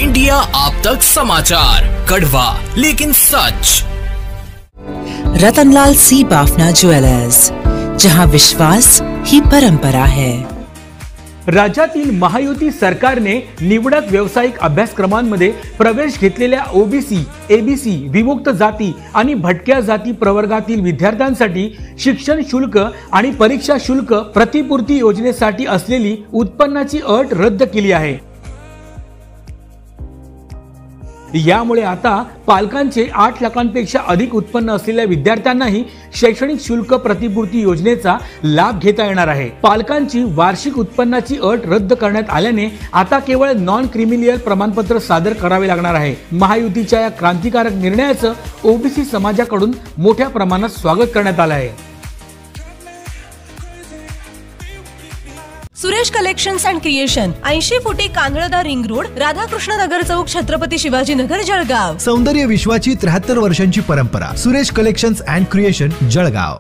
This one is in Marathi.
इंडिया आप तक समाचार, कड़वा लेकिन सच। रतनलाल सी बाफना ज्वेलर्स, जहां विश्वास ही परंपरा है। राज्यातील महायुती सरकारने निवडक व्यावसायिक अभ्यासक्रमांमध्ये प्रवेश घेतलेल्या ओबीसी, एबीसी, विमुक्त जाती आणि भटक्या जाती प्रवर्गातील विद्यार्थ्यांसाठी शिक्षण शुल्क आणि परीक्षा शुल्क प्रतिपूर्ती योजनेसाठी असलेली उत्पन्नाची अट रद्द केली आहे। यामुळे आता पालकांचे 8 लाखांपेक्षा अधिक उत्पन्न असलेल्या विद्यार्थ्यांनाही शैक्षणिक शुल्क प्रतिपूर्ती योजनेचा लाभ घेता येणार आहे। पालकांची वार्षिक उत्पन्नाची अट रद्द करण्यात आल्याने आता केवळ नॉन क्रिमिलियल प्रमाणपत्र सादर करावे लागणार आहे। महायुतीच्या या क्रांतिकारक निर्णयाचं ओबीसी समाजाकडून मोठ्या प्रमाणात स्वागत करण्यात आलं आहे। सुरेश कलेक्शन्स अँड क्रिएशन 80 फुटी कांदळदा रिंग रोड, राधाकृष्ण नगर चौक, छत्रपती शिवाजी नगर, जळगाव। सौंदर्य विश्वाची 73 वर्षांची परंपरा। Suresh collections and creation, Jalgaon.